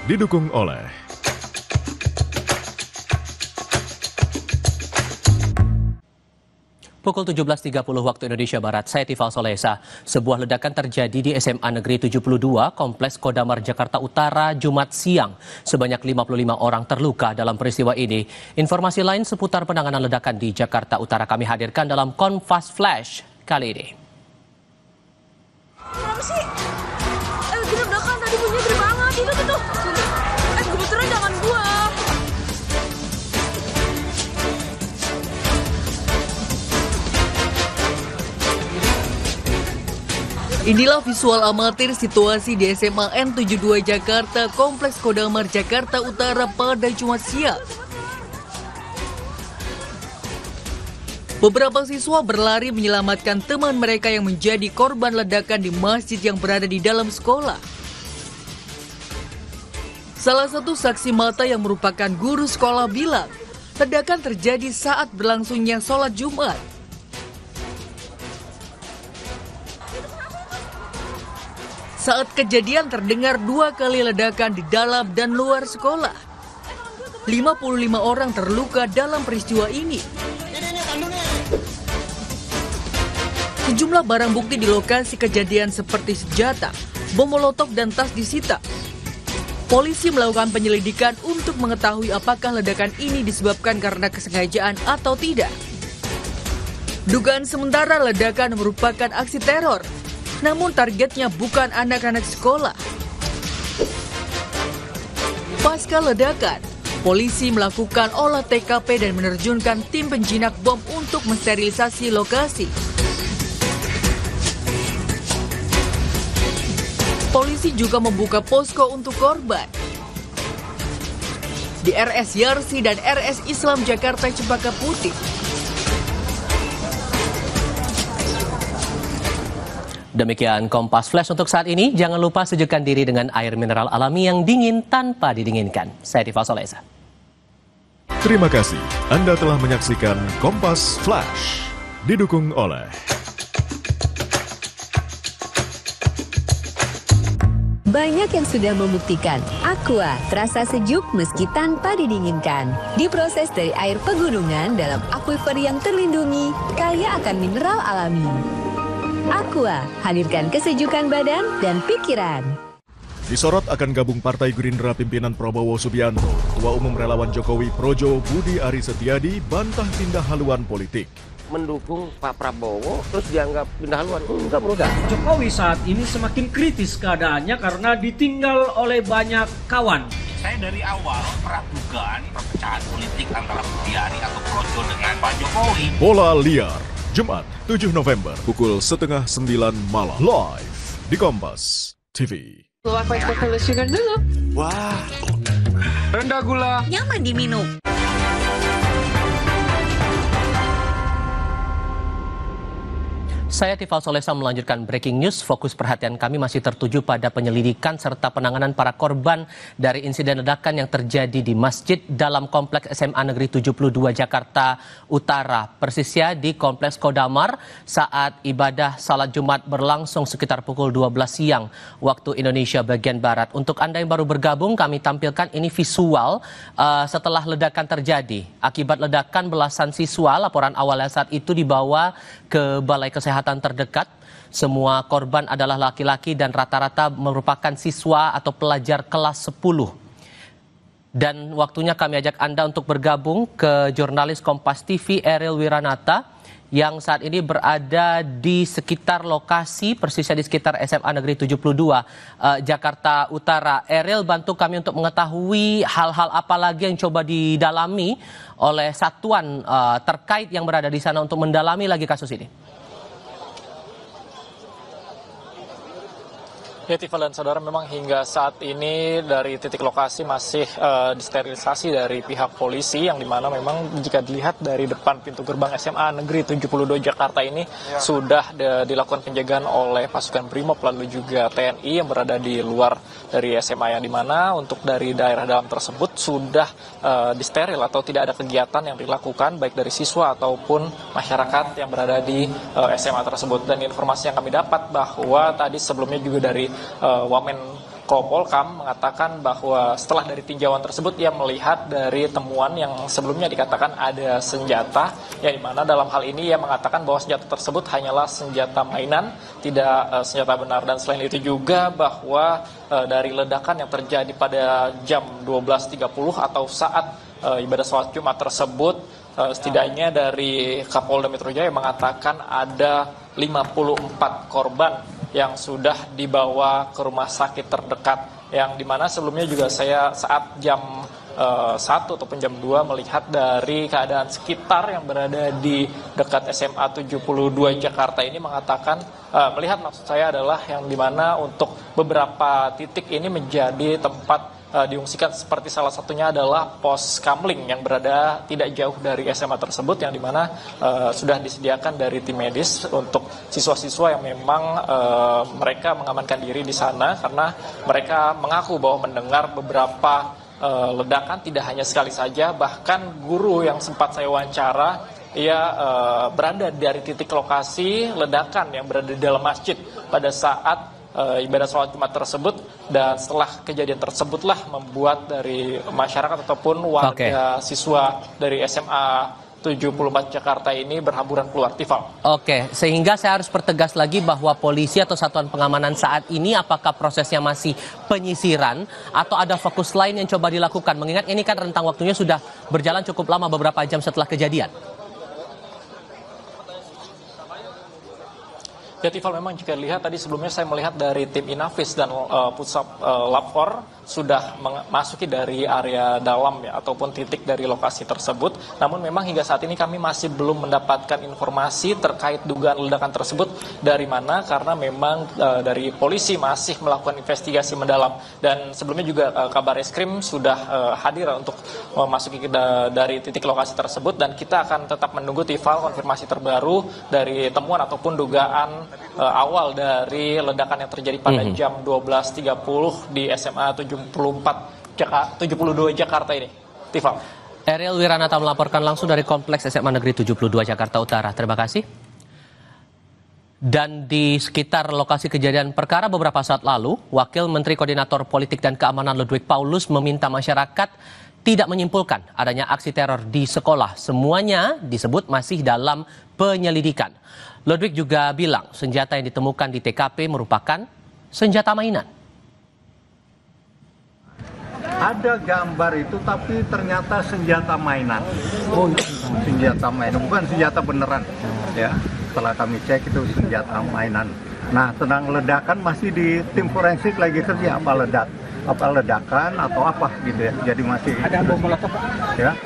didukung oleh Pukul 17.30 waktu Indonesia Barat, saya Tifal Solesa. Sebuah ledakan terjadi di SMA Negeri 72, Kompleks Kodamar, Jakarta Utara, Jumat siang. Sebanyak 55 orang terluka dalam peristiwa ini. Informasi lain seputar penanganan ledakan di Jakarta Utara kami hadirkan dalam Kompas Flash kali ini. Kenapa sih? Gini belakang tadi bunyinya gede banget. Itu tuh. Gemeteran jangan gua. Inilah visual amatir situasi di SMA N72 Jakarta, Kompleks Kodamar, Jakarta Utara pada Jumat siang. Beberapa siswa berlari menyelamatkan teman mereka yang menjadi korban ledakan di masjid yang berada di dalam sekolah. Salah satu saksi mata yang merupakan guru sekolah bilang, ledakan terjadi saat berlangsungnya sholat Jumat. Saat kejadian terdengar 2 kali ledakan di dalam dan luar sekolah. 55 orang terluka dalam peristiwa ini. Sejumlah barang bukti di lokasi kejadian seperti senjata, bom molotov dan tas disita. Polisi melakukan penyelidikan untuk mengetahui apakah ledakan ini disebabkan karena kesengajaan atau tidak. Dugaan sementara ledakan merupakan aksi teror. Namun targetnya bukan anak-anak sekolah. Pasca ledakan, polisi melakukan olah TKP dan menerjunkan tim penjinak bom untuk mensterilisasi lokasi. Polisi juga membuka posko untuk korban. Di RS Yarsi dan RS Islam Jakarta Cempaka Putih. Demikian Kompas Flash untuk saat ini. Jangan lupa sejukkan diri dengan air mineral alami yang dingin tanpa didinginkan. Saya Tifal Solesa. Terima kasih Anda telah menyaksikan Kompas Flash, didukung oleh banyak yang sudah membuktikan Aqua terasa sejuk meski tanpa didinginkan. Diproses dari air pegunungan dalam akuifer yang terlindungi, kaya akan mineral alami. Aqua, hadirkan kesejukan badan dan pikiran. Disorot akan gabung Partai Gerindra pimpinan Prabowo Subianto. Ketua Umum Relawan Jokowi Projo Budi Ari Setiadi bantah pindah haluan politik. Mendukung Pak Prabowo terus dianggap pindah haluan. Enggak. Jokowi saat ini semakin kritis keadaannya karena ditinggal oleh banyak kawan. Saya dari awal meragukan perpecahan politik antara Budi Ari atau Projo dengan Pak Jokowi. Bola Liar, Jumat 7 November pukul 8:30 malam. Live di Kompas TV. Keluar pakai sugar dulu. Wah, rendah gula. Nyaman diminum. Saya Tifal Solesa melanjutkan breaking news. Fokus perhatian kami masih tertuju pada penyelidikan serta penanganan para korban dari insiden ledakan yang terjadi di masjid dalam Kompleks SMA Negeri 72 Jakarta Utara. Persisnya di Kompleks Kodamar saat ibadah salat Jumat berlangsung sekitar pukul 12 siang waktu Indonesia bagian Barat. Untuk Anda yang baru bergabung, kami tampilkan ini visual setelah ledakan terjadi. Akibat ledakan belasan siswa, laporan awalnya saat itu dibawa ke Balai Kesehatan terdekat. Semua korban adalah laki-laki dan rata-rata merupakan siswa atau pelajar kelas 10. Dan waktunya kami ajak Anda untuk bergabung ke jurnalis Kompas TV Eril Wiranata yang saat ini berada di sekitar lokasi, persisnya di sekitar SMA Negeri 72 Jakarta Utara. Eril, bantu kami untuk mengetahui hal-hal apa lagi yang coba didalami oleh satuan terkait yang berada di sana untuk mendalami lagi kasus ini. Ya, Tifal dan saudara, memang hingga saat ini dari titik lokasi masih disterilisasi dari pihak polisi, yang dimana memang jika dilihat dari depan pintu gerbang SMA Negeri 72 Jakarta ini sudah dilakukan penjagaan oleh pasukan Brimob lalu juga TNI yang berada di luar dari SMA, yang dimana untuk dari daerah dalam tersebut sudah disteril atau tidak ada kegiatan yang dilakukan baik dari siswa ataupun masyarakat yang berada di SMA tersebut. Dan informasi yang kami dapat bahwa tadi sebelumnya juga dari Wamen Menko-Polkam mengatakan bahwa setelah dari tinjauan tersebut ia melihat dari temuan yang sebelumnya dikatakan ada senjata, yang dimana dalam hal ini ia mengatakan bahwa senjata tersebut hanyalah senjata mainan, tidak senjata benar. Dan selain itu juga bahwa dari ledakan yang terjadi pada jam 12.30 atau saat ibadah sholat Jumat tersebut, setidaknya dari Kapolda Metro Jaya mengatakan ada 54 korban yang sudah dibawa ke rumah sakit terdekat, yang dimana sebelumnya juga saya saat jam 1 ataupun jam 2 melihat dari keadaan sekitar yang berada di dekat SMA 72 Jakarta ini mengatakan, melihat maksud saya adalah yang dimana untuk beberapa titik ini menjadi tempat diungsikan, seperti salah satunya adalah pos kamling yang berada tidak jauh dari SMA tersebut, yang dimana sudah disediakan dari tim medis untuk siswa-siswa yang memang mereka mengamankan diri di sana, karena mereka mengaku bahwa mendengar beberapa ledakan, tidak hanya sekali saja, bahkan guru yang sempat saya wawancara ia berada dari titik lokasi ledakan yang berada di dalam masjid pada saat ibadah sholat Jumat tersebut, dan setelah kejadian tersebutlah membuat dari masyarakat ataupun warga siswa dari SMA 74 Jakarta ini berhamburan keluar. Tifal. Oke, sehingga saya harus pertegas lagi bahwa polisi atau satuan pengamanan saat ini apakah prosesnya masih penyisiran atau ada fokus lain yang coba dilakukan, mengingat ini kan rentang waktunya sudah berjalan cukup lama, beberapa jam setelah kejadian. Ya, Tifal, memang jika lihat tadi sebelumnya saya melihat dari tim Inavis dan Pushap Lapor sudah memasuki dari area dalam ya, ataupun titik dari lokasi tersebut. Namun memang hingga saat ini kami masih belum mendapatkan informasi terkait dugaan ledakan tersebut dari mana, karena memang dari polisi masih melakukan investigasi mendalam. Dan sebelumnya juga Kabar Eskrim sudah hadir untuk memasuki dari titik lokasi tersebut, dan kita akan tetap menunggu, Tifal, konfirmasi terbaru dari temuan ataupun dugaan awal dari ledakan yang terjadi pada jam 12.30 di SMA 72 Jakarta ini. Tifal. Ariel Wiranata melaporkan langsung dari Kompleks SMA Negeri 72 Jakarta Utara. Terima kasih. Dan di sekitar lokasi kejadian perkara beberapa saat lalu, Wakil Menteri Koordinator Politik dan Keamanan Ludwig Paulus meminta masyarakat tidak menyimpulkan adanya aksi teror di sekolah. Semuanya disebut masih dalam penyelidikan. Ludwig juga bilang senjata yang ditemukan di TKP merupakan senjata mainan. Ada gambar itu, tapi ternyata senjata mainan. Oh, senjata mainan, bukan senjata beneran. Ya, setelah kami cek itu senjata mainan. Nah, tentang ledakan masih di tim forensik lagi kerja, apa ledakan atau apa gitu ya. Jadi masih ada bom molotov, ya.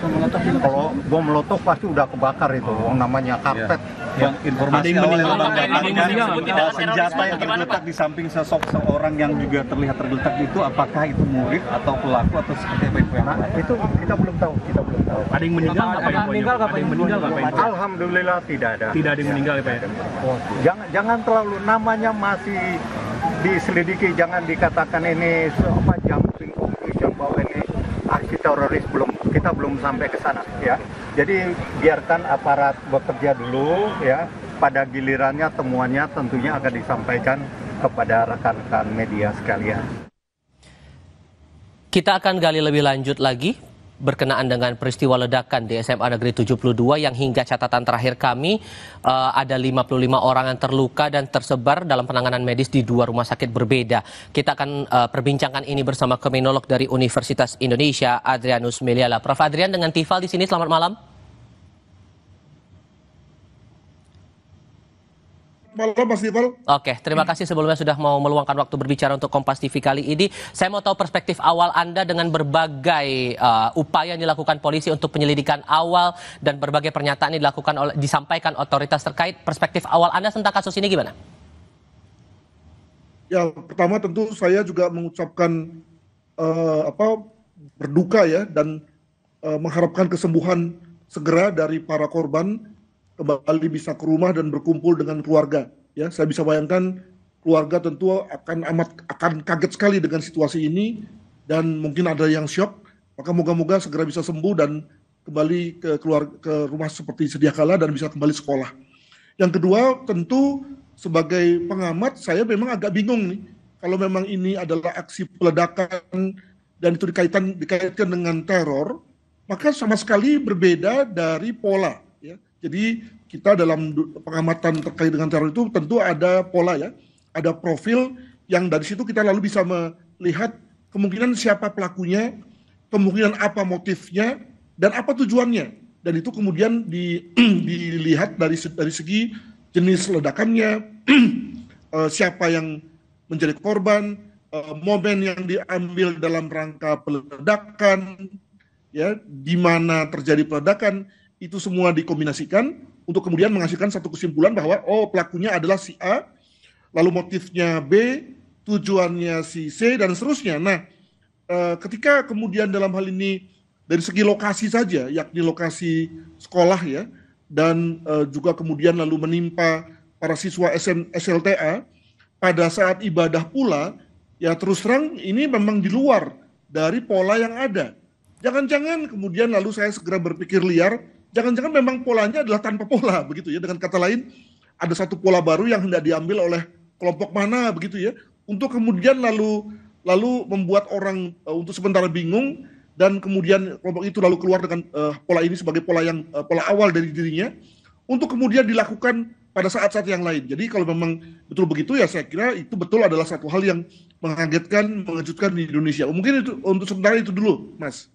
Kalau bom molotov pasti udah kebakar itu, namanya karpet. Ya, informasi awal yang senjata yang tergeletak di samping seseorang yang juga terlihat tergeletak itu, apakah itu murid atau pelaku atau seperti apa? Nah, itu kita belum tahu. Ada yang meninggal? Alhamdulillah tidak ada. Tidak ada yang meninggal, Pak. Jangan terlalu, namanya masih diselidiki, jangan dikatakan ini jumping conclusion bahwa ini aksi teroris, kita belum sampai ke sana ya. Jadi biarkan aparat bekerja dulu ya. Pada gilirannya temuannya tentunya akan disampaikan kepada rekan-rekan media sekalian. Kita akan gali lebih lanjut lagi berkenaan dengan peristiwa ledakan di SMA Negeri 72 yang hingga catatan terakhir kami ada 55 orang yang terluka dan tersebar dalam penanganan medis di 2 rumah sakit berbeda. Kita akan perbincangkan ini bersama kriminolog dari Universitas Indonesia, Adrianus Meliala. Prof. Adrian dengan Tifal di sini, selamat malam. Malam, Mas Tifal. Oke, terima kasih sebelumnya sudah mau meluangkan waktu berbicara untuk Kompas TV kali ini. Saya mau tahu perspektif awal Anda dengan berbagai upaya yang dilakukan polisi untuk penyelidikan awal dan berbagai pernyataan yang disampaikan otoritas terkait. Perspektif awal Anda tentang kasus ini gimana? Ya, pertama tentu saya juga mengucapkan berduka ya, dan mengharapkan kesembuhan segera dari para korban, kembali bisa ke rumah dan berkumpul dengan keluarga. Ya, saya bisa bayangkan keluarga tentu akan kaget sekali dengan situasi ini, dan mungkin ada yang shock. Maka moga-moga segera bisa sembuh dan kembali ke rumah seperti sedia kala dan bisa kembali sekolah. Yang kedua, tentu sebagai pengamat saya memang agak bingung nih, kalau memang ini adalah aksi peledakan dan itu dikaitkan dengan teror, maka sama sekali berbeda dari pola. Ya. Jadi kita dalam pengamatan terkait dengan teror itu tentu ada pola ya, ada profil yang dari situ kita lalu bisa melihat kemungkinan siapa pelakunya, kemungkinan apa motifnya, dan apa tujuannya. Dan itu kemudian dilihat dari segi jenis ledakannya, siapa yang menjadi korban, momen yang diambil dalam rangka peledakan, ya, di mana terjadi peledakan, itu semua dikombinasikan untuk kemudian menghasilkan satu kesimpulan bahwa pelakunya adalah si A, lalu motifnya B, tujuannya si C, dan seterusnya. Nah, ketika kemudian dalam hal ini dari segi lokasi saja, yakni lokasi sekolah ya, dan juga kemudian lalu menimpa para siswa SLTA pada saat ibadah pula, ya terus terang ini memang di luar dari pola yang ada. Jangan-jangan kemudian lalu saya segera berpikir liar, jangan-jangan memang polanya adalah tanpa pola, begitu ya. Dengan kata lain, ada satu pola baru yang hendak diambil oleh kelompok mana, begitu ya, untuk kemudian lalu membuat orang untuk sementara bingung, dan kemudian kelompok itu lalu keluar dengan pola ini sebagai pola awal dari dirinya, untuk kemudian dilakukan pada saat-saat yang lain. Jadi kalau memang betul begitu ya saya kira itu betul adalah satu hal yang mengagetkan, mengejutkan di Indonesia. Mungkin itu untuk sementara itu dulu, Mas.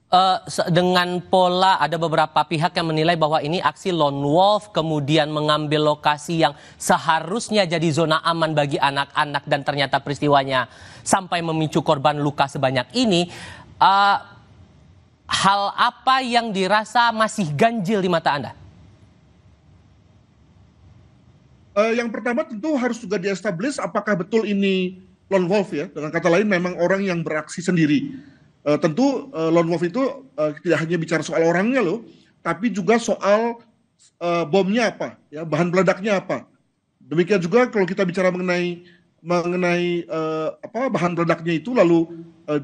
Dengan pola ada beberapa pihak yang menilai bahwa ini aksi lone wolf, kemudian mengambil lokasi yang seharusnya jadi zona aman bagi anak-anak dan ternyata peristiwanya sampai memicu korban luka sebanyak ini. Hal apa yang dirasa masih ganjil di mata Anda? Yang pertama tentu harus juga di-establish apakah betul ini lone wolf ya. Dengan kata lain memang orang yang beraksi sendiri. Tentu lone wolf itu tidak hanya bicara soal orangnya loh, tapi juga soal bomnya apa, ya, bahan peledaknya apa. Demikian juga kalau kita bicara mengenai bahan peledaknya itu lalu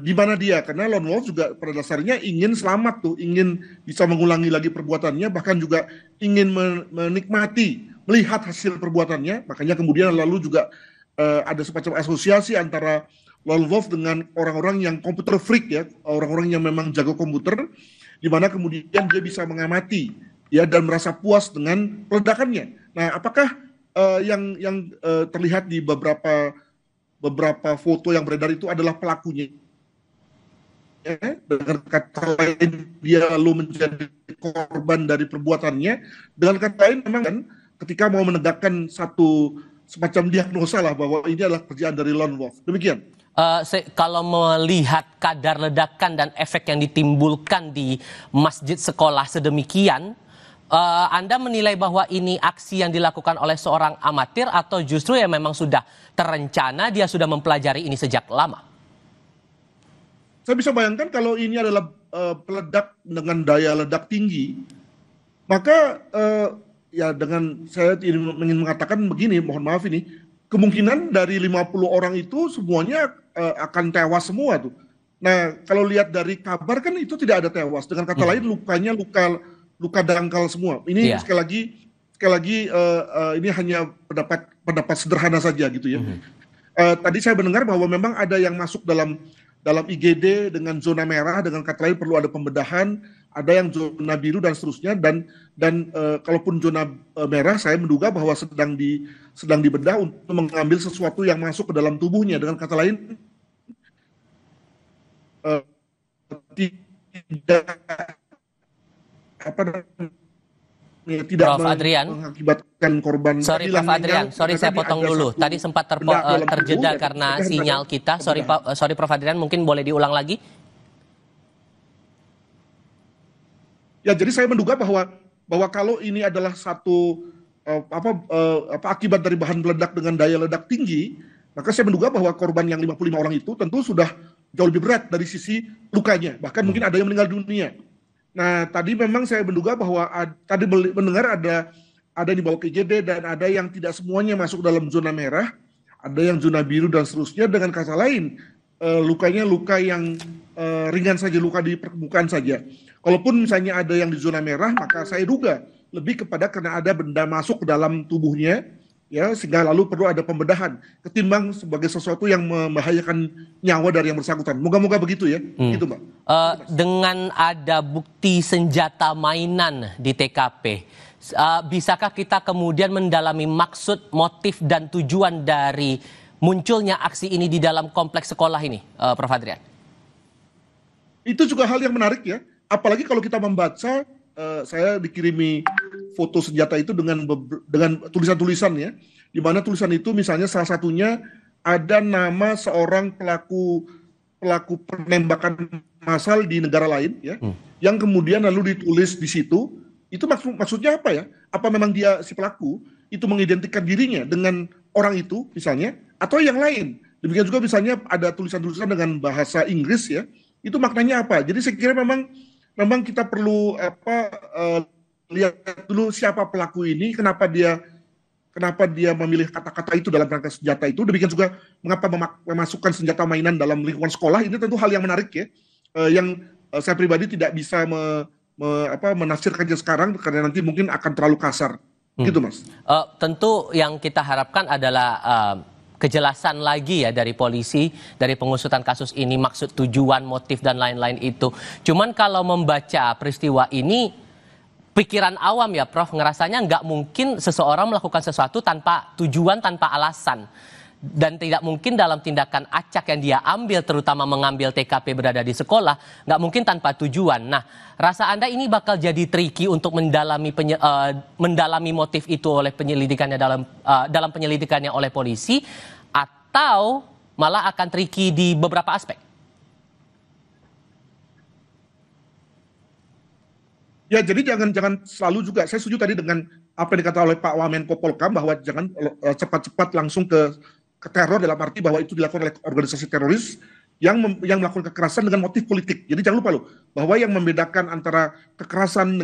di mana dia, karena lone wolf juga pada dasarnya ingin selamat tuh, ingin bisa mengulangi lagi perbuatannya, bahkan juga ingin menikmati melihat hasil perbuatannya. Makanya kemudian lalu juga ada semacam asosiasi antara lone wolf dengan orang-orang yang komputer freak ya, orang-orang yang memang jago komputer, di mana kemudian dia bisa mengamati ya dan merasa puas dengan peledakannya. Nah, apakah yang terlihat di beberapa foto yang beredar itu adalah pelakunya? Dengan kata lain dia lalu menjadi korban dari perbuatannya. Dengan kata lain memang kan ketika mau menegakkan satu semacam diagnosa lah bahwa ini adalah kerjaan dari lone wolf. Demikian. Kalau melihat kadar ledakan dan efek yang ditimbulkan di masjid sekolah sedemikian, Anda menilai bahwa ini aksi yang dilakukan oleh seorang amatir atau justru ya memang sudah terencana, dia sudah mempelajari ini sejak lama? Saya bisa bayangkan kalau ini adalah peledak dengan daya ledak tinggi, maka ya dengan saya ingin mengatakan begini, mohon maaf ini, kemungkinan dari 50 orang itu semuanya akan tewas semua tuh. Nah, kalau lihat dari kabar kan itu tidak ada tewas. Dengan kata lain lukanya luka dangkal semua. Ini sekali lagi ini hanya pendapat sederhana saja gitu ya. Tadi saya mendengar bahwa memang ada yang masuk dalam IGD dengan zona merah, dengan kata lain perlu ada pembedahan, ada yang zona biru dan seterusnya, dan kalaupun zona merah saya menduga bahwa sedang dibedah untuk mengambil sesuatu yang masuk ke dalam tubuhnya. Dengan kata lain tidak Prof. Adrian, mengakibatkan korban. Sorry Prof. Adrian, sorry saya potong dulu. Tadi sempat terjeda karena sinyal kita. Sorry Prof. Adrian, mungkin boleh diulang lagi? Ya, jadi saya menduga bahwa kalau ini adalah satu akibat dari bahan peledak dengan daya ledak tinggi, maka saya menduga bahwa korban yang 55 orang itu tentu sudah jauh lebih berat dari sisi lukanya, bahkan mungkin ada yang meninggal dunia. Nah, tadi memang saya menduga bahwa tadi mendengar ada yang dibawa ke IGD dan ada yang tidak semuanya masuk dalam zona merah, ada yang zona biru dan seterusnya. Dengan kata lain, lukanya luka yang ringan saja, luka di permukaan saja. Kalaupun misalnya ada yang di zona merah, maka saya duga lebih kepada karena ada benda masuk ke dalam tubuhnya ya, sehingga lalu perlu ada pembedahan ketimbang sebagai sesuatu yang membahayakan nyawa dari yang bersangkutan. Moga-moga begitu ya, gitu Mbak. Dengan ada bukti senjata mainan di TKP, bisakah kita kemudian mendalami maksud, motif, dan tujuan dari munculnya aksi ini di dalam kompleks sekolah ini, Prof. Adrian? Itu juga hal yang menarik ya, apalagi kalau kita membaca, saya dikirimi foto senjata itu dengan tulisan-tulisan ya, di mana tulisan itu misalnya salah satunya ada nama seorang pelaku penembakan massal di negara lain ya, yang kemudian lalu ditulis di situ. Itu maksudnya apa ya? Apa memang dia si pelaku itu mengidentikan dirinya dengan orang itu misalnya, atau yang lain? Demikian juga misalnya ada tulisan-tulisan dengan bahasa Inggris ya, itu maknanya apa? Jadi saya kira memang kita perlu lihat dulu siapa pelaku ini, kenapa dia memilih kata-kata itu dalam rangka senjata itu. Demikian juga mengapa memasukkan senjata mainan dalam lingkungan sekolah. Ini tentu hal yang menarik ya, yang saya pribadi tidak bisa menafsirkannya sekarang karena nanti mungkin akan terlalu kasar. Gitu Mas. Tentu yang kita harapkan adalah kejelasan lagi ya dari polisi, dari pengusutan kasus ini, maksud, tujuan, motif, dan lain-lain itu. Cuman kalau membaca peristiwa ini, pikiran awam ya Prof, ngerasanya nggak mungkin seseorang melakukan sesuatu tanpa tujuan, tanpa alasan. Dan tidak mungkin dalam tindakan acak yang dia ambil, terutama mengambil TKP berada di sekolah, nggak mungkin tanpa tujuan. Nah, rasa Anda ini bakal jadi tricky untuk mendalami motif itu oleh penyelidikannya dalam penyelidikannya oleh polisi, atau malah akan tricky di beberapa aspek? Ya, jadi jangan selalu juga, saya setuju tadi dengan apa yang dikatakan oleh Pak Wamenko Polkam, bahwa jangan cepat-cepat langsung ke teror, dalam arti bahwa itu dilakukan oleh organisasi teroris yang melakukan kekerasan dengan motif politik. Jadi jangan lupa loh, bahwa yang membedakan antara kekerasan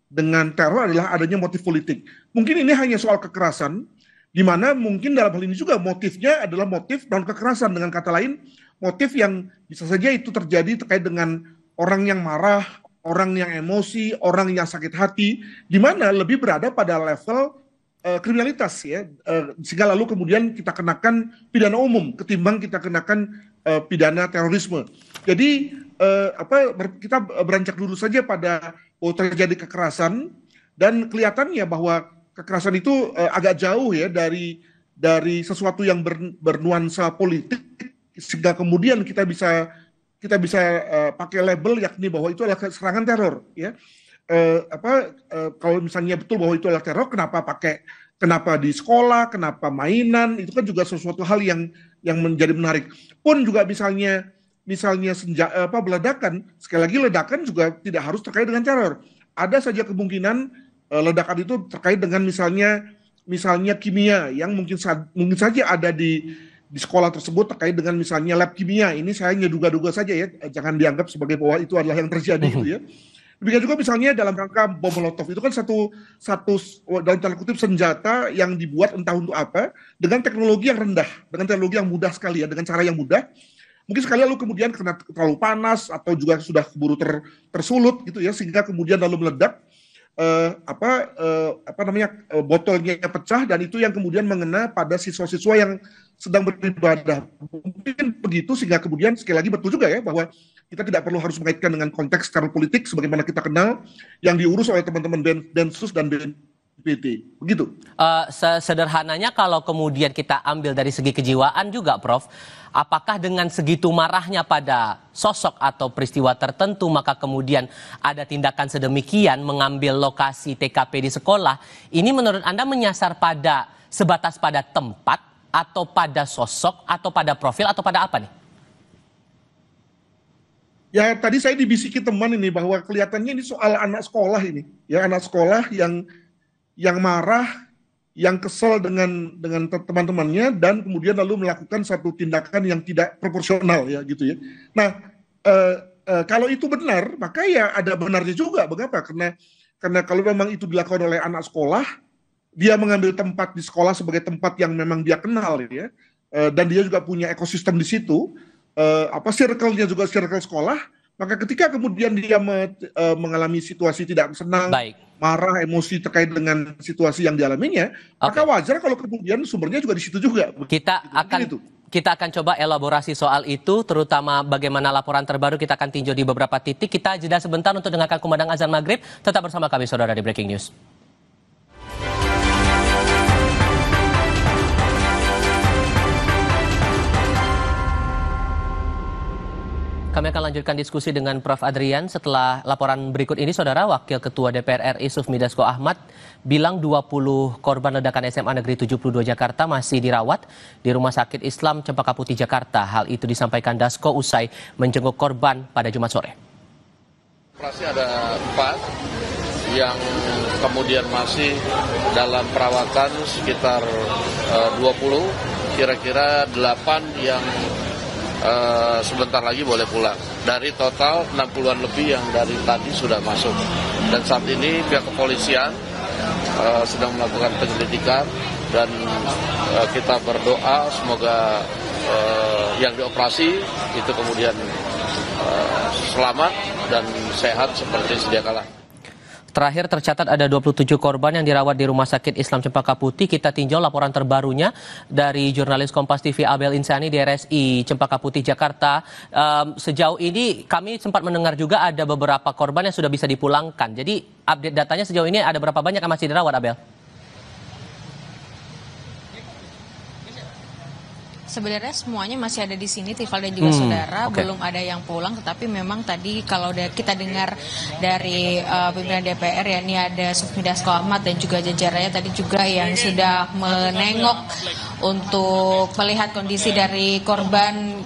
dengan teror adalah adanya motif politik. Mungkin ini hanya soal kekerasan, di mana mungkin dalam hal ini juga motifnya adalah motif non kekerasan. Dengan kata lain, motif yang bisa saja itu terjadi terkait dengan orang yang marah, orang yang emosi, orang yang sakit hati, di mana lebih berada pada level kriminalitas ya, sehingga lalu kemudian kita kenakan pidana umum ketimbang kita kenakan pidana terorisme. Jadi kita beranjak dulu saja pada terjadi kekerasan, dan kelihatannya bahwa kekerasan itu agak jauh ya dari sesuatu yang bernuansa politik, sehingga kemudian kita bisa pakai label yakni bahwa itu adalah serangan teror ya. Kalau misalnya betul bahwa itu adalah teror, kenapa di sekolah, kenapa mainan, itu kan juga sesuatu hal yang menjadi menarik. Pun juga misalnya ledakan, sekali lagi ledakan juga tidak harus terkait dengan teror. Ada saja kemungkinan ledakan itu terkait dengan misalnya kimia yang mungkin saja ada di sekolah tersebut terkait dengan misalnya lab kimia. Ini saya duga-duga saja ya, jangan dianggap sebagai bahwa itu adalah yang terjadi gitu ya. Demikian juga misalnya dalam rangka bom molotov, itu kan satu dalam tanda kutip senjata yang dibuat entah untuk apa, dengan teknologi yang rendah, dengan teknologi yang mudah sekali ya, dengan cara yang mudah. Mungkin sekali lalu kemudian karena terlalu panas atau juga sudah keburu tersulut gitu ya, sehingga kemudian lalu meledak, botolnya pecah, dan itu yang kemudian mengena pada siswa-siswa yang sedang beribadah. Mungkin begitu, sehingga kemudian sekali lagi betul juga ya bahwa kita tidak perlu harus mengaitkan dengan konteks teror politik sebagaimana kita kenal yang diurus oleh teman-teman Densus dan BNPT. Begitu. Sederhananya kalau kemudian kita ambil dari segi kejiwaan juga Prof, apakah dengan segitu marahnya pada sosok atau peristiwa tertentu maka kemudian ada tindakan sedemikian mengambil lokasi TKP di sekolah, ini menurut Anda menyasar sebatas pada tempat atau pada sosok atau pada profil atau pada apa nih? Ya, tadi saya dibisiki teman ini bahwa kelihatannya ini soal anak sekolah ini. Ya, anak sekolah yang marah, yang kesel dengan teman-temannya, dan kemudian lalu melakukan satu tindakan yang tidak proporsional ya gitu ya. Nah, kalau itu benar, maka ya ada benarnya juga. Mengapa? Karena kalau memang itu dilakukan oleh anak sekolah, dia mengambil tempat di sekolah sebagai tempat yang memang dia kenal ya, dan dia juga punya ekosistem di situ. Circle-nya juga circle sekolah, Maka ketika kemudian dia mengalami situasi tidak senang, marah, emosi terkait dengan situasi yang dialaminya, maka wajar kalau kemudian sumbernya juga di situ juga. Kita akan coba elaborasi soal itu, terutama bagaimana laporan terbaru kita akan tinjau di beberapa titik. Kita jeda sebentar untuk dengarkan kumandang azan maghrib. Tetap bersama kami, saudara, di Breaking News. Kami akan lanjutkan diskusi dengan Prof. Adrian. Setelah laporan berikut ini, saudara, Wakil Ketua DPR RI Sufmi Dasko Ahmad bilang 20 korban ledakan SMA Negeri 72 Jakarta masih dirawat di Rumah Sakit Islam Cempaka Putih, Jakarta. Hal itu disampaikan Dasko usai menjenguk korban pada Jumat sore. Operasi ada 4 yang kemudian masih dalam perawatan sekitar 20, kira-kira 8 yang sebentar lagi boleh pulang. Dari total 60-an lebih yang dari tadi sudah masuk. Dan saat ini pihak kepolisian sedang melakukan penyelidikan dan kita berdoa semoga yang dioperasi itu kemudian selamat dan sehat seperti sedia kala. Terakhir tercatat ada 27 korban yang dirawat di Rumah Sakit Islam Cempaka Putih. Kita tinjau laporan terbarunya dari jurnalis Kompas TV Abel Insani di RSI Cempaka Putih, Jakarta. Sejauh ini kami sempat mendengar juga ada beberapa korban yang sudah bisa dipulangkan. Jadi update datanya sejauh ini ada berapa banyak yang masih dirawat, Abel? Sebenarnya semuanya masih ada di sini, Tifal dan juga saudara, belum ada yang pulang. Tetapi memang tadi kalau kita dengar dari pimpinan DPR, ya ini ada Sufmi Dasko Ahmad dan juga jajarannya tadi juga yang sudah menengok untuk melihat kondisi dari korban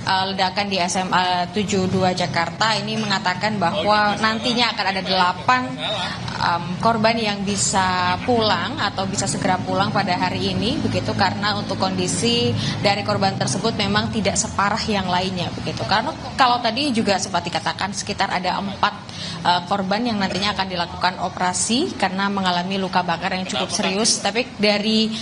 ledakan di SMA 72 Jakarta. Ini mengatakan bahwa nantinya akan ada 8 korban yang bisa pulang atau bisa segera pulang pada hari ini, begitu, karena untuk kondisi dari korban tersebut memang tidak separah yang lainnya, begitu. Karena kalau tadi juga sempat dikatakan sekitar ada 4 korban yang nantinya akan dilakukan operasi karena mengalami luka bakar yang cukup serius, tapi dari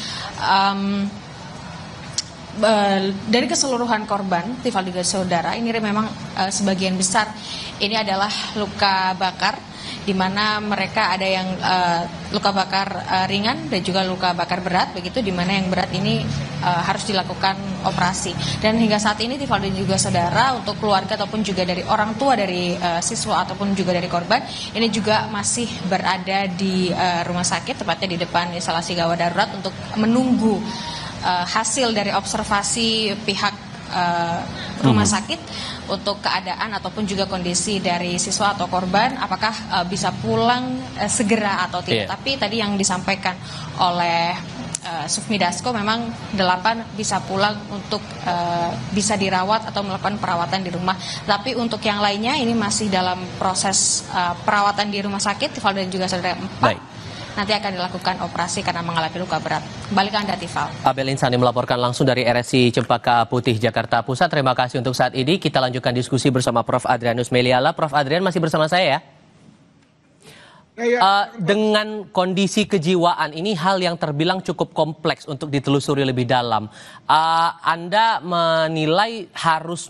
keseluruhan korban, Tifal dan saudara, ini memang sebagian besar ini adalah luka bakar, di mana mereka ada yang luka bakar ringan dan juga luka bakar berat, begitu, di mana yang berat ini harus dilakukan operasi. Dan hingga saat ini, Tifal dan juga saudara, untuk keluarga ataupun juga dari orang tua dari siswa ataupun juga dari korban, ini juga masih berada di rumah sakit, tepatnya di depan instalasi gawat darurat untuk menunggu hasil dari observasi pihak rumah sakit untuk keadaan ataupun juga kondisi dari siswa atau korban, apakah bisa pulang segera atau tidak. Tapi tadi yang disampaikan oleh Sufmi Dasko memang 8 bisa pulang untuk bisa dirawat atau melakukan perawatan di rumah. Tapi untuk yang lainnya ini masih dalam proses perawatan di rumah sakit, Tifal dan juga saudara 4. Nanti akan dilakukan operasi karena mengalami luka berat. Kembali ke Anda, Tifal. Abel Insani melaporkan langsung dari RSI Cempaka Putih, Jakarta Pusat. Terima kasih untuk saat ini. Kita lanjutkan diskusi bersama Prof. Adrianus Meliala. Prof. Adrian masih bersama saya ya? Dengan kondisi kejiwaan ini hal yang terbilang cukup kompleks untuk ditelusuri lebih dalam. Anda menilai harus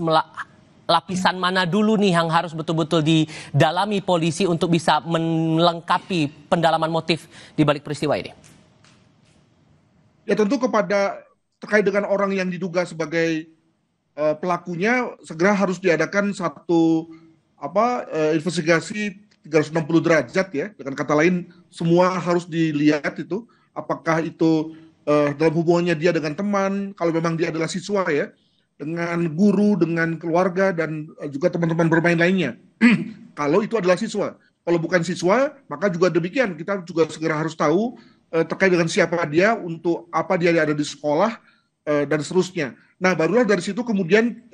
lapisan mana dulu nih yang harus betul-betul didalami polisi untuk bisa melengkapi pendalaman motif di balik peristiwa ini? Ya tentu terkait dengan orang yang diduga sebagai pelakunya, segera harus diadakan satu investigasi 360 derajat ya. Dengan kata lain, semua harus dilihat itu, apakah itu dalam hubungannya dia dengan teman, kalau memang dia adalah siswa ya, dengan guru, dengan keluarga, dan juga teman-teman bermain lainnya. Kalau itu adalah siswa. Kalau bukan siswa, maka juga demikian. Kita juga segera harus tahu terkait dengan siapa dia, untuk apa dia ada di sekolah, dan seterusnya. Nah, barulah dari situ kemudian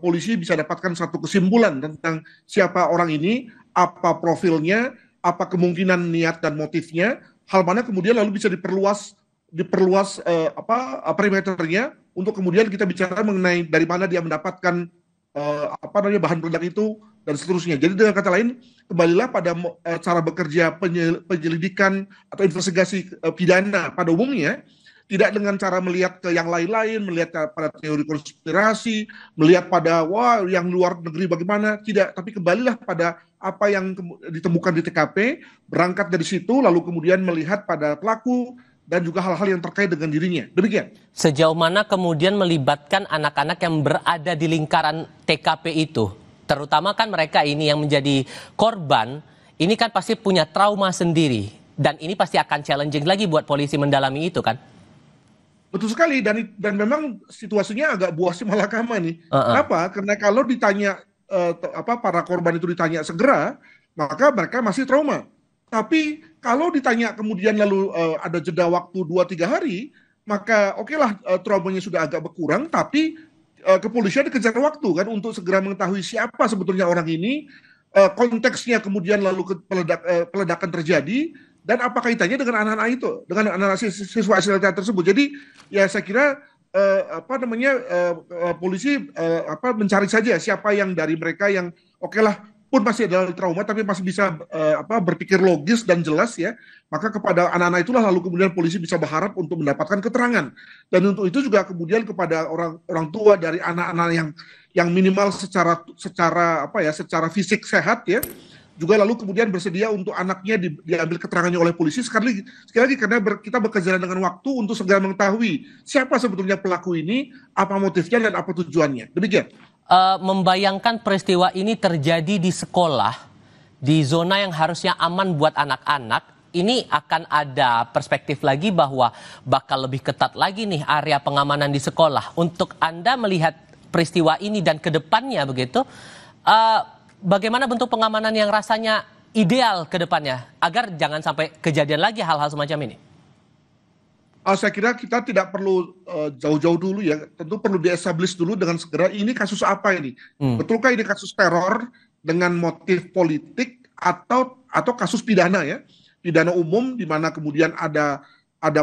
polisi bisa dapatkan satu kesimpulan tentang siapa orang ini, apa profilnya, apa kemungkinan niat dan motifnya, hal mana kemudian lalu bisa diperluas perimeternya, untuk kemudian kita bicara mengenai dari mana dia mendapatkan bahan peledak itu dan seterusnya. Jadi dengan kata lain, kembalilah pada cara bekerja penyelidikan atau investigasi pidana pada umumnya, tidak dengan cara melihat ke yang lain-lain, melihat pada teori konspirasi, melihat pada wah yang luar negeri bagaimana, tidak, tapi kembalilah pada apa yang ditemukan di TKP, berangkat dari situ lalu kemudian melihat pada pelaku dan juga hal-hal yang terkait dengan dirinya. Demikian. Sejauh mana kemudian melibatkan anak-anak yang berada di lingkaran TKP itu? Terutama kan mereka ini yang menjadi korban, ini kan pasti punya trauma sendiri. Dan ini pasti akan challenging lagi buat polisi mendalami itu kan? Betul sekali, dan memang situasinya agak buas malakama nih. Kenapa? Karena kalau ditanya para korban itu ditanya segera, maka mereka masih trauma. Tapi kalau ditanya kemudian lalu ada jeda waktu 2-3 hari, maka okelah traumanya sudah agak berkurang, tapi kepolisian dikejar waktu kan untuk segera mengetahui siapa sebetulnya orang ini, konteksnya kemudian lalu peledakan terjadi, dan apa kaitannya dengan anak-anak itu, dengan anak-anak siswa SLTA tersebut. Jadi ya saya kira polisi mencari saja siapa yang dari mereka yang okelah pun masih ada trauma tapi masih bisa berpikir logis dan jelas ya, maka kepada anak-anak itulah lalu kemudian polisi bisa berharap untuk mendapatkan keterangan. Dan untuk itu juga kemudian kepada orang tua dari anak-anak yang minimal secara fisik sehat ya, juga lalu kemudian bersedia untuk anaknya diambil keterangannya oleh polisi. Sekali lagi karena kita bekerja dengan waktu untuk segera mengetahui siapa sebetulnya pelaku ini, apa motifnya dan apa tujuannya. Demikian. Membayangkan peristiwa ini terjadi di sekolah, di zona yang harusnya aman buat anak-anak, ini akan ada perspektif lagi bahwa bakal lebih ketat lagi nih area pengamanan di sekolah. Untuk Anda melihat peristiwa ini dan ke depannya begitu, bagaimana bentuk pengamanan yang rasanya ideal ke depannya agar jangan sampai kejadian lagi hal-hal semacam ini? Saya kira kita tidak perlu jauh-jauh dulu ya, tentu perlu di-establish dulu dengan segera ini kasus apa ini. Betulkah ini kasus teror dengan motif politik atau kasus pidana ya, pidana umum di mana kemudian ada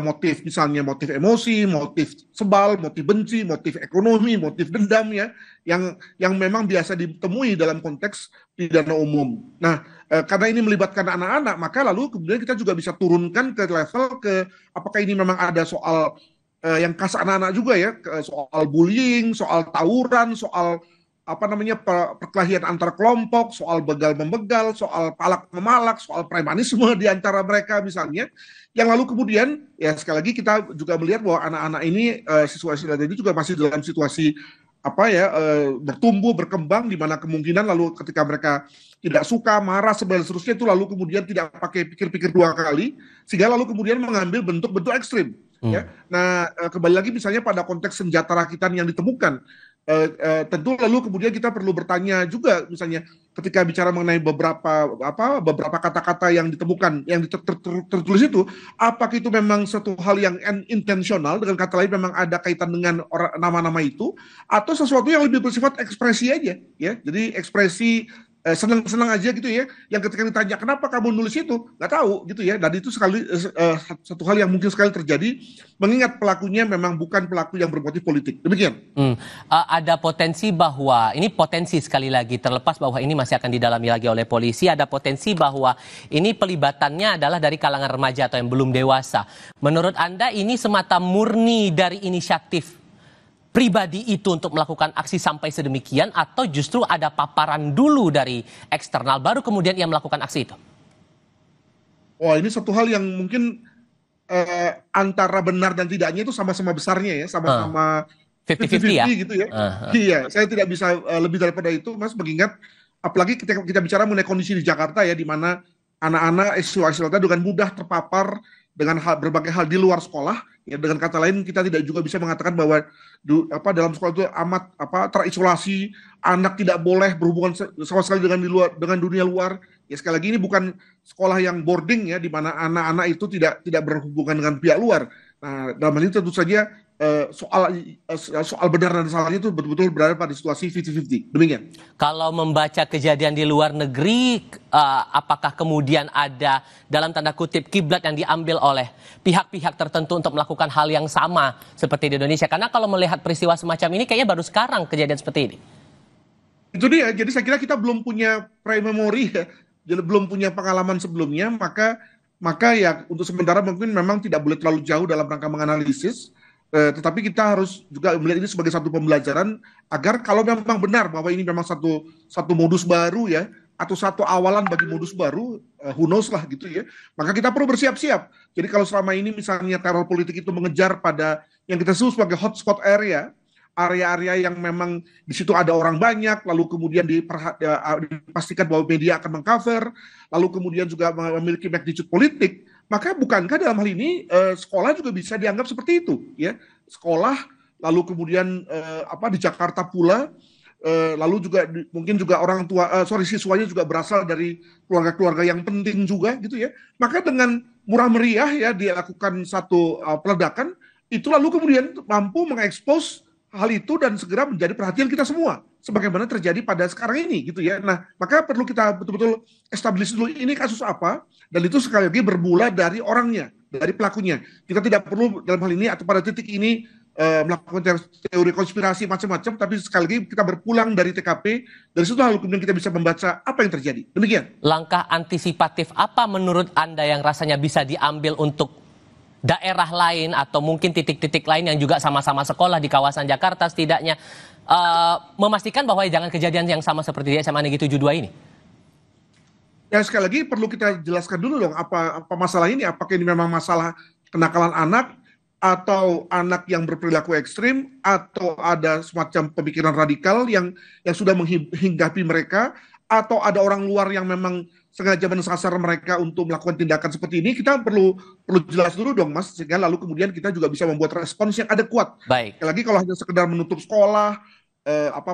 motif, misalnya motif emosi, motif sebal, motif benci, motif ekonomi, motif dendam ya, yang memang biasa ditemui dalam konteks pidana umum. Nah, karena ini melibatkan anak-anak, maka lalu kemudian kita juga bisa turunkan ke level apakah ini memang ada soal yang khas anak-anak juga ya, soal bullying, soal tawuran, soal perkelahian antar kelompok, soal begal-membegal, soal palak-memalak, soal premanisme di antara mereka misalnya, yang lalu kemudian ya sekali lagi kita juga melihat bahwa anak-anak ini siswa SLTA ini juga masih dalam situasi bertumbuh, berkembang, di mana kemungkinan lalu ketika mereka tidak suka, marah, dan seterusnya itu lalu kemudian tidak pakai pikir-pikir 2 kali, sehingga lalu kemudian mengambil bentuk-bentuk ekstrim. Ya. Nah, kembali lagi misalnya pada konteks senjata rakitan yang ditemukan, tentu lalu kemudian kita perlu bertanya juga misalnya ketika bicara mengenai beberapa kata-kata yang ditemukan, yang tertulis itu, apakah itu memang satu hal yang intensional, dengan kata lain memang ada kaitan dengan nama-nama itu, atau sesuatu yang lebih bersifat ekspresi aja ya, jadi ekspresi senang-senang aja gitu ya, yang ketika ditanya kenapa kamu nulis itu, nggak tahu gitu ya, dan itu satu hal yang mungkin sekali terjadi, mengingat pelakunya memang bukan pelaku yang bermotif politik. Demikian. Ada potensi bahwa, ini potensi sekali lagi, terlepas bahwa ini masih akan didalami lagi oleh polisi, ada potensi bahwa ini pelibatannya adalah dari kalangan remaja atau yang belum dewasa. Menurut Anda ini semata murni dari inisiatif pribadi itu untuk melakukan aksi sampai sedemikian, atau justru ada paparan dulu dari eksternal baru kemudian ia melakukan aksi itu? Wah, ini satu hal yang mungkin antara benar dan tidaknya itu sama-sama besarnya ya, sama-sama 50-50 ya gitu ya. Iya, saya tidak bisa lebih daripada itu, Mas, mengingat apalagi kita bicara mengenai kondisi di Jakarta ya, di mana anak-anak siswa SLTA dengan mudah terpapar dengan berbagai hal di luar sekolah. Ya, dengan kata lain kita tidak juga bisa mengatakan bahwa dalam sekolah itu amat terisolasi, anak tidak boleh berhubungan sama sekali dengan dunia luar. Ya, sekali lagi ini bukan sekolah yang boarding ya, di mana anak-anak itu tidak berhubungan dengan pihak luar. Nah, dalam hal ini tentu saja soal benar dan salahnya itu betul-betul berada pada situasi 50-50. Demikian. Kalau membaca kejadian di luar negeri, apakah kemudian ada dalam tanda kutip kiblat yang diambil oleh pihak-pihak tertentu untuk melakukan hal yang sama seperti di Indonesia? Karena kalau melihat peristiwa semacam ini kayaknya baru sekarang kejadian seperti ini. Itu dia. Jadi saya kira kita belum punya pre-memory ya, jadi belum punya pengalaman sebelumnya, maka maka ya untuk sementara mungkin memang tidak boleh terlalu jauh dalam rangka menganalisis, tetapi kita harus juga melihat ini sebagai satu pembelajaran agar kalau memang benar bahwa ini memang satu modus baru ya, atau satu awalan bagi modus baru, who knows lah gitu ya, maka kita perlu bersiap-siap. Jadi kalau selama ini misalnya teror politik itu mengejar pada yang kita sebut sebagai hotspot area-area yang memang di situ ada orang banyak, lalu kemudian dipastikan bahwa media akan mengcover, lalu kemudian juga memiliki magnitude politik, maka bukankah dalam hal ini sekolah juga bisa dianggap seperti itu ya, sekolah, lalu kemudian di Jakarta pula, lalu juga mungkin juga orang tua, siswanya juga berasal dari keluarga-keluarga yang penting juga gitu ya. Maka dengan murah meriah ya dilakukan satu peledakan, itu lalu kemudian mampu mengekspos hal itu dan segera menjadi perhatian kita semua. Sebagaimana terjadi pada sekarang ini gitu ya. Nah, maka perlu kita betul-betul establish dulu ini kasus apa, dan itu sekali lagi bermula dari orangnya, dari pelakunya. Kita tidak perlu dalam hal ini atau pada titik ini melakukan teori konspirasi macam-macam, tapi sekali lagi kita berpulang dari TKP, dari situ lalu kemudian kita bisa membaca apa yang terjadi. Demikian. Langkah antisipatif apa menurut Anda yang rasanya bisa diambil untuk daerah lain atau mungkin titik-titik lain yang juga sama-sama sekolah di kawasan Jakarta setidaknya memastikan bahwa jangan kejadian yang sama seperti di SMA Negeri 72 ini? Ya sekali lagi perlu kita jelaskan dulu dong apa masalah ini, apakah ini memang masalah kenakalan anak, atau anak yang berperilaku ekstrim, atau ada semacam pemikiran radikal yang sudah menghinggapi mereka, atau ada orang luar yang memang sengaja menyasar mereka untuk melakukan tindakan seperti ini. Kita perlu jelas dulu dong Mas, sehingga lalu kemudian kita juga bisa membuat respons yang adekuat. Baik. Lagi kalau hanya sekedar menutup sekolah,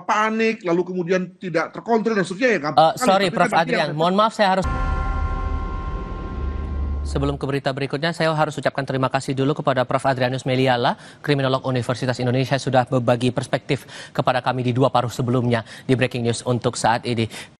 panik, lalu kemudian tidak terkontrol dan seterusnya ya. Sorry Prof. Adrian, mohon maaf saya harus... Sebelum ke berita berikutnya, saya harus ucapkan terima kasih dulu kepada Prof. Adrianus Meliala, kriminolog Universitas Indonesia, sudah berbagi perspektif kepada kami di dua paruh sebelumnya di Breaking News untuk saat ini.